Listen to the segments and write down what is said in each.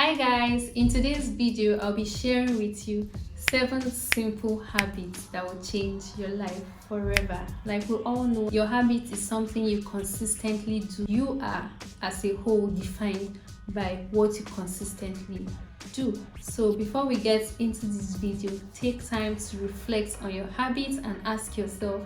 Hi guys, in today's video I'll be sharing with you 7 simple habits that will change your life forever. Like we all know, your habit is something you consistently do. You are as a whole defined by what you consistently do. So before we get into this video, take time to reflect on your habits and ask yourself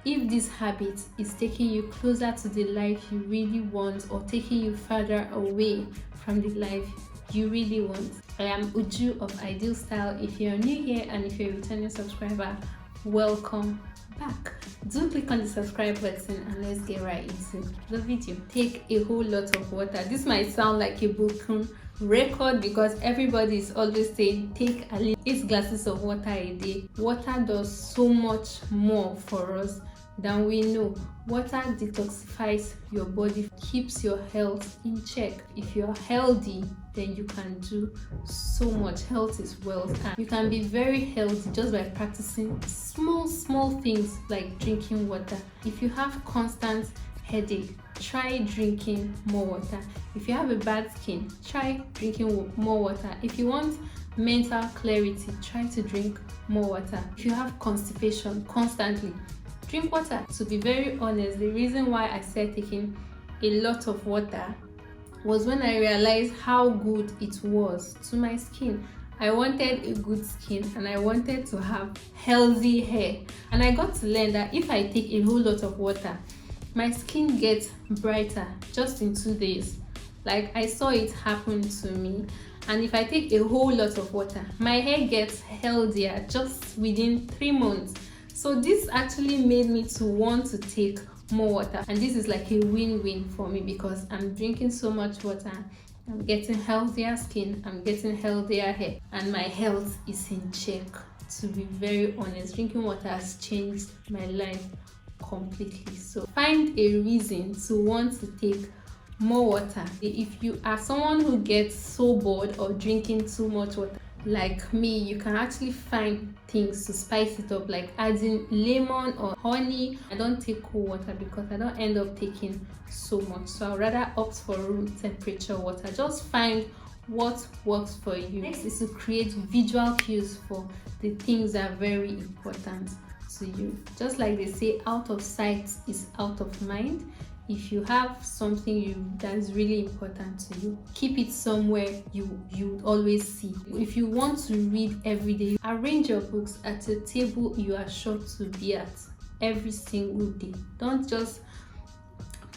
if this habit is taking you closer to the life you really want or taking you further away from the life you really want. I am Uju of Ideal Style. If you're new here and if you're a returning subscriber, welcome back. Do click on the subscribe button and let's get right into the video. Take a whole lot of water. This might sound like a broken record because everybody is always saying take at least 8 glasses of water a day. Water does so much more for us than we know. Water detoxifies your body, keeps your health in check. If you're healthy, then you can do so much. Health is wealth, and you can be very healthy just by practicing small things like drinking water. If you have constant headache, try drinking more water. If you have a bad skin, try drinking more water. If you want mental clarity, try to drink more water. If you have constipation constantly, drink water. To be very honest, the reason why I started taking a lot of water was when I realized how good it was to my skin. I wanted a good skin and I wanted to have healthy hair, and I got to learn that if I take a whole lot of water, my skin gets brighter just in 2 days. Like I saw it happen to me. And if I take a whole lot of water, my hair gets healthier just within 3 months. So this actually made me to want to take more water, and this is like a win-win for me because I'm drinking so much water, I'm getting healthier skin, I'm getting healthier hair, and my health is in check. To be very honest, drinking water has changed my life completely. So find a reason to want to take more water. If you are someone who gets so bored of drinking too much water like me, you can actually find things to spice it up, like adding lemon or honey. I don't take cold water because I don't end up taking so much, so I'd rather opt for room temperature water. Just find what works for you. Next is to create visual cues for the things that are very important to you. Just like they say, out of sight is out of mind. If you have something that's really important to you, keep it somewhere you always see. If you want to read every day, arrange your books at a table you are sure to be at every single day. Don't just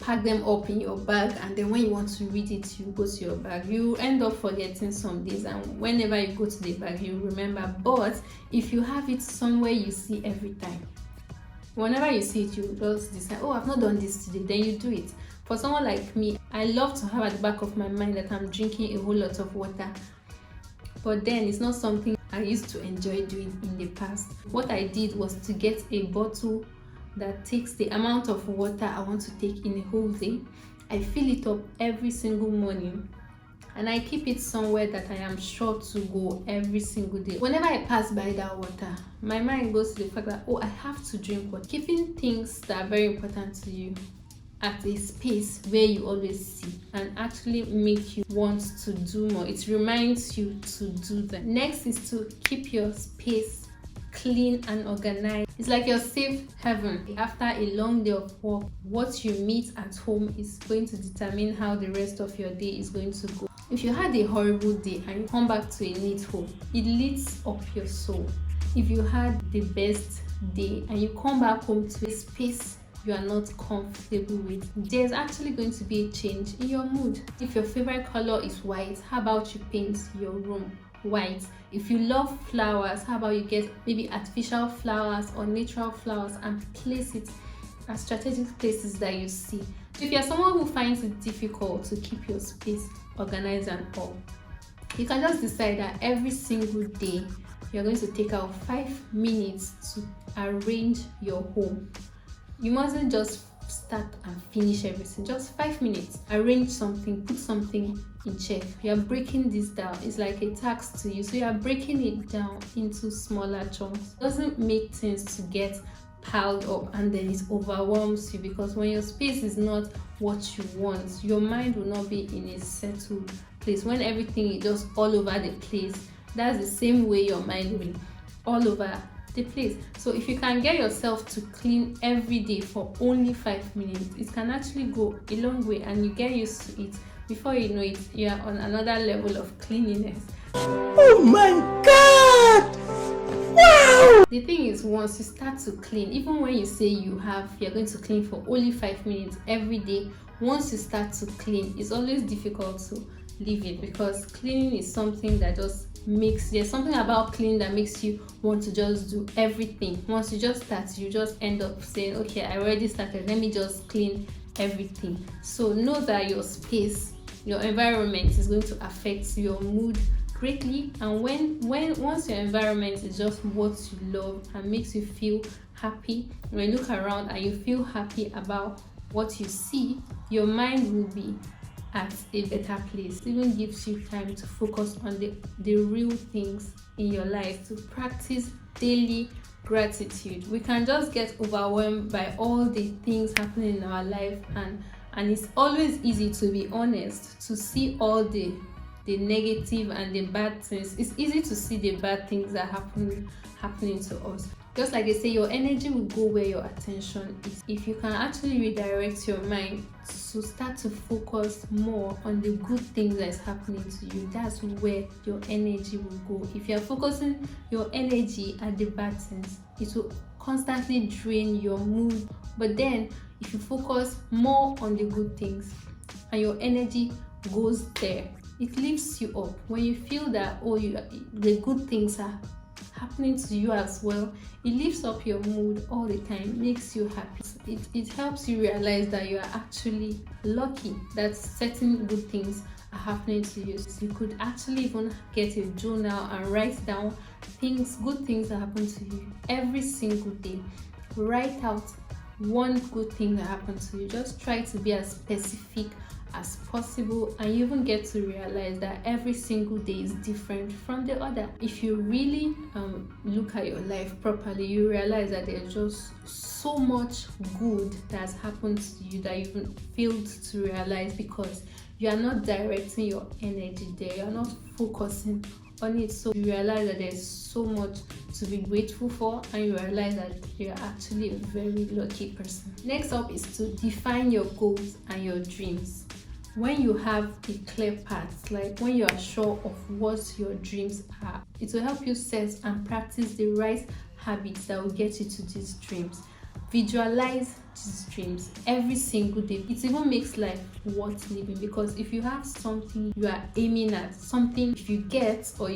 pack them up in your bag and then when you want to read it, you go to your bag. You end up forgetting some days, and whenever you go to the bag, you remember. But if you have it somewhere you see every time, whenever you see it, you just decide, oh, I've not done this today, then you do it. For someone like me, I love to have at the back of my mind that I'm drinking a whole lot of water, but then it's not something I used to enjoy doing in the past. What I did was to get a bottle that takes the amount of water I want to take in a whole day. I fill it up every single morning and I keep it somewhere that I am sure to go every single day. Whenever I pass by that water, my mind goes to the fact that, oh, I have to drink water. Keeping things that are very important to you at a space where you always see and actually make you want to do more. It reminds you to do that. Next is to keep your space clean and organized. It's like your safe haven. After a long day of work, what you meet at home is going to determine how the rest of your day is going to go. If you had a horrible day and you come back to a neat home, it lifts up your soul. If you had the best day and you come back home to a space you are not comfortable with, there's actually going to be a change in your mood. If your favorite color is white, how about you paint your room white? If you love flowers, how about you get maybe artificial flowers or natural flowers and place it at strategic places that you see. If you're someone who finds it difficult to keep your space organized and all, you can just decide that every single day you're going to take out 5 minutes to arrange your home. You mustn't just start and finish everything. Just 5 minutes. Arrange something, put something in check. You're breaking this down. It's like a task to you. So you're breaking it down into smaller chunks. It doesn't make sense to get piled up, and then it overwhelms you, because when your space is not what you want, your mind will not be in a settled place. When everything is just all over the place, that's the same way your mind will be all over the place. So if you can get yourself to clean every day for only 5 minutes, it can actually go a long way, and you get used to it. Before you know it, you are on another level of cleanliness. Oh my God! Wow! The thing is, once you start to clean, even when you say you're going to clean for only 5 minutes every day, once you start to clean, it's always difficult to leave it, because cleaning is something that just there's something about cleaning that makes you want to just do everything. Once you just start, you just end up saying, okay, I already started, let me just clean everything. So know that your space, your environment is going to affect your mood greatly. And once your environment is just what you love and makes you feel happy, when you look around and you feel happy about what you see, your mind will be at a better place. It even gives you time to focus on the real things in your life, to practice daily gratitude. We can just get overwhelmed by all the things happening in our life, and it's always easy, to be honest, to see all the negative and the bad things. It's easy to see the bad things that happening to us. Just like they say, your energy will go where your attention is. If you can actually redirect your mind to start to focus more on the good things that is happening to you, that's where your energy will go. If you are focusing your energy at the bad things, it will constantly drain your mood. But then if you focus more on the good things and your energy goes there, it lifts you up. When you feel that the good things are happening to you as well, it lifts up your mood all the time, makes you happy. It helps you realize that you are actually lucky, that certain good things are happening to you. So you could actually even get a journal and write down good things that happen to you every single day. Write out one good thing that happened to you. Just try to be as specific as possible, and you even get to realize that every single day is different from the other. If you really look at your life properly, you realize that there's just so much good that's happened to you that you even failed to realize, because you are not directing your energy there, you're not focusing on it. So you realize that there's so much to be grateful for, and you realize that you're actually a very lucky person. Next up is to define your goals and your dreams. When you have a clear path, like when you are sure of what your dreams are, it will help you set and practice the right habits that will get you to these dreams. Visualize these dreams every single day. It even makes life worth living, because if you have something you are aiming at, something if you get to,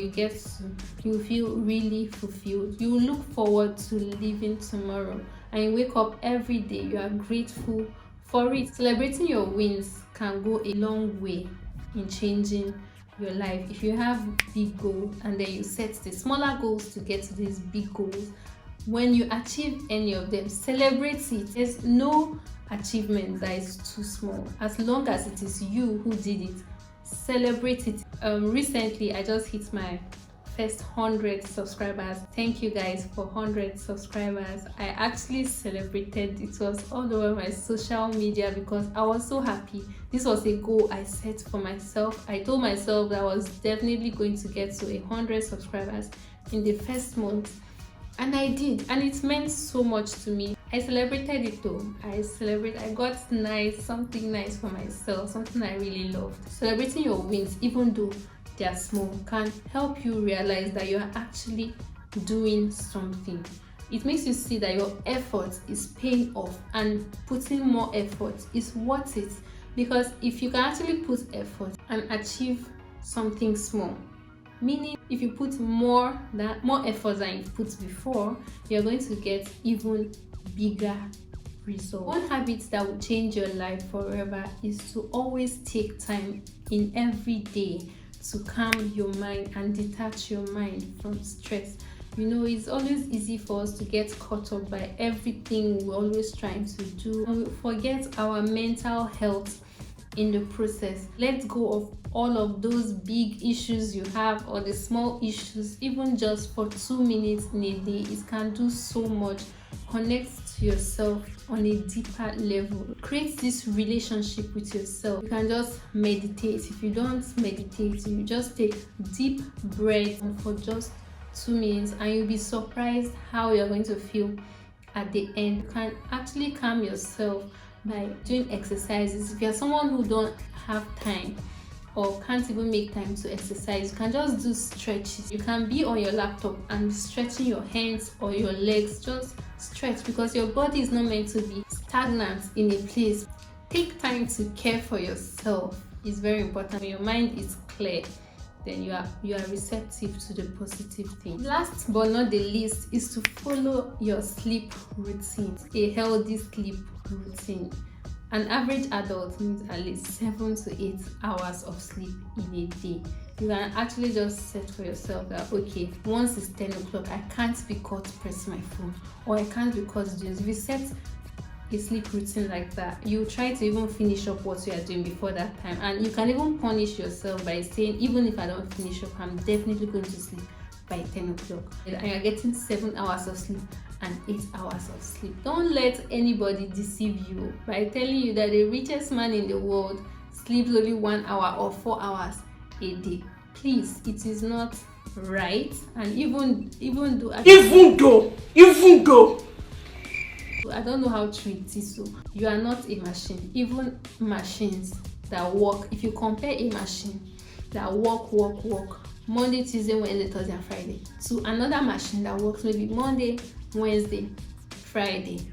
you feel really fulfilled. You will look forward to living tomorrow, and you wake up every day, you are grateful for it. Celebrating your wins can go a long way in changing your life. If you have big goals and then you set the smaller goals to get to these big goals, when you achieve any of them, celebrate it. There's no achievement that is too small, as long as it is you who did it. Celebrate it. Recently I just hit my first 100 subscribers. Thank you guys for 100 subscribers. I actually celebrated. It was all over my social media because I was so happy. This was a goal I set for myself. I told myself that I was definitely going to get to 100 subscribers in the first month, and I did, and it meant so much to me. I celebrated it though. I got something nice for myself, something I really loved. Celebrating your wins, even though they are small, can help you realize that you are actually doing something. It makes you see that your effort is paying off, and putting more effort is worth it. Because if you can actually put effort and achieve something small, meaning if you put more effort than you've put before, you're going to get even bigger results. One habit that will change your life forever is to always take time in every day to calm your mind and detach your mind from stress. You know, it's always easy for us to get caught up by everything we're always trying to do, and we forget our mental health in the process. Let go of all of those big issues you have, or the small issues. Even just for 2 minutes in a day, it can do so much connect to yourself on a deeper level. Create this relationship with yourself. You can just meditate. If you don't meditate, you just take deep breaths for just 2 minutes and you'll be surprised how you're going to feel at the end. You can actually calm yourself by doing exercises. If you're someone who don't have time or can't even make time to exercise, you can just do stretches. You can be on your laptop and be stretching your hands or your legs. Just stretch, because your body is not meant to be stagnant in a place. Take time to care for yourself. It's very important. When your mind is clear, then you are receptive to the positive things. Last but not the least is to follow your sleep routine. A healthy sleep routine. An average adult needs at least 7 to 8 hours of sleep in a day. You can actually just set for yourself that, okay, once it's 10 o'clock, I can't be caught pressing my phone, or I can't be caught doing this. If you set a sleep routine like that, you try to even finish up what you are doing before that time, and you can even punish yourself by saying, even if I don't finish up, I'm definitely going to sleep by 10 o'clock. And you're getting 7 hours of sleep and 8 hours of sleep. Don't let anybody deceive you by telling you that the richest man in the world sleeps only 1 hour or 4 hours a day. Please, it is not right. And even though I don't know how true it is, so you are not a machine. Even machines that work, if you compare a machine that work Monday, Tuesday, Wednesday, Thursday and Friday to another machine that works maybe Monday, Wednesday, Friday,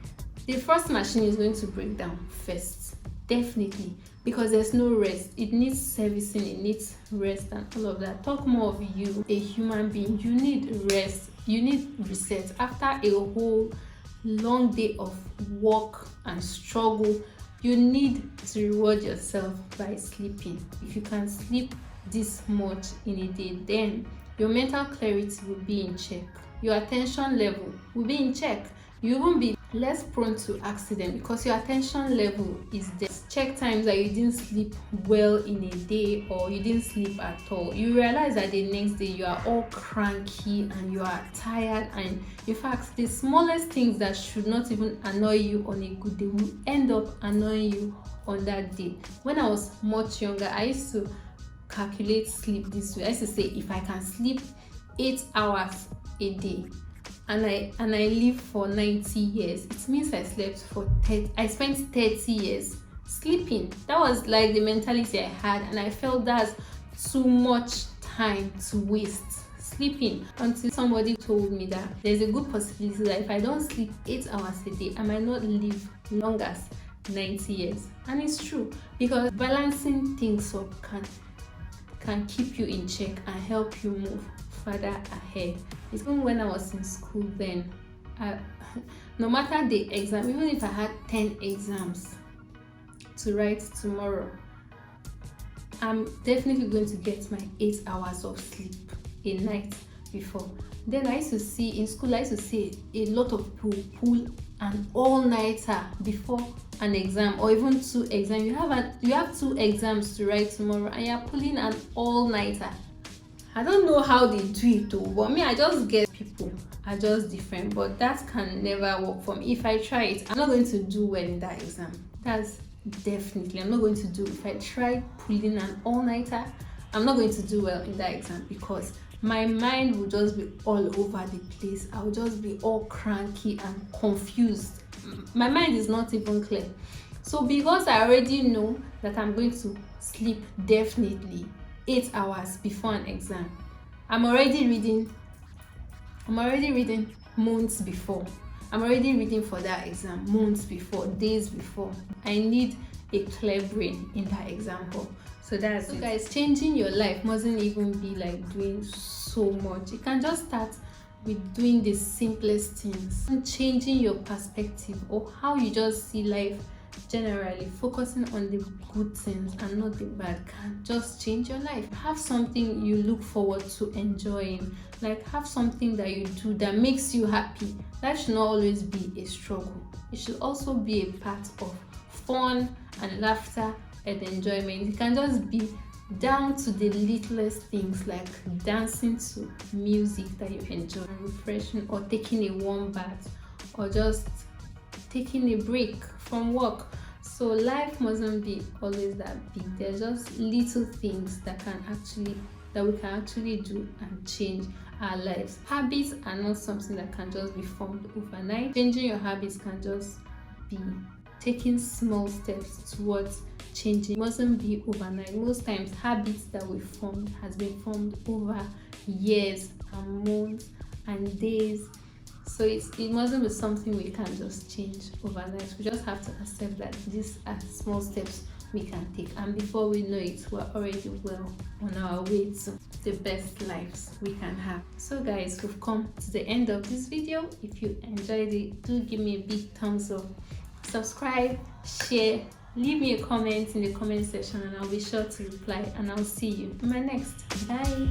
the first machine is going to break down first, definitely, because there's no rest. It needs servicing, it needs rest and all of that. Talk more of you, a human being. You need rest, you need reset. After a whole long day of work and struggle, you need to reward yourself by sleeping. If you can sleep this much in a day, then your mental clarity will be in check, your attention level will be in check, you won't be less prone to accident because your attention level is there. Check times that you didn't sleep well in a day or you didn't sleep at all. You realize that the next day you are all cranky and you are tired, and in fact the smallest things that should not even annoy you on a good day will end up annoying you on that day. When I was much younger, I used to calculate sleep this way. I used to say, if I can sleep 8 hours a day and I live for 90 years, it means I spent 30 years sleeping. That was like the mentality I had, and I felt that's too much time to waste sleeping, until somebody told me that there's a good possibility that if I don't sleep 8 hours a day, I might not live long as 90 years. And it's true, because balancing things up can keep you in check and help you move further ahead. Even when I was in school then, no matter the exam, even if I had 10 exams to write tomorrow, I'm definitely going to get my 8 hours of sleep a night before. Then I used to see in school, I used to see a lot of people pull an all-nighter before an exam, or even 2 exams. You have 2 exams to write tomorrow and you're pulling an all-nighter. I don't know how they do it though, but me, I just get people are just different. But that can never work for me. If I try it, I'm not going to do well in that exam. That's definitely, I'm not going to do. If I try pulling an all-nighter, I'm not going to do well in that exam, because my mind will just be all over the place. I will just be all cranky and confused. My mind is not even clear. So because I already know that I'm going to sleep definitely 8 hours before an exam, I'm already reading months before. I'm already reading for that exam months before, days before. I need a clear brain in that example. So that's it. Guys, changing your life mustn't even be like doing so much. You can just start with doing the simplest things, changing your perspective or how you just see life generally. Focusing on the good things and not the bad can just change your life. Have something you look forward to enjoying, like have something that you do that makes you happy. That should not always be a struggle. It should also be a part of fun and laughter and enjoyment. It can just be down to the littlest things, like dancing to music that you enjoy and refreshing, or taking a warm bath, or just taking a break from work. So life mustn't be always that big. There's just little things that we can actually do and change our lives. Habits are not something that can just be formed overnight. Changing your habits can just be taking small steps towards changing. It mustn't be overnight. Most times habits that we formed has been formed over years and months and days. So it mustn't be something we can just change overnight. We just have to accept that these are small steps we can take, and before we know it, we're already well on our way to the best lives we can have. So guys, we've come to the end of this video. If you enjoyed it, do give me a big thumbs up, subscribe, share, leave me a comment in the comment section, and I'll be sure to reply, and I'll see you in my next. Bye.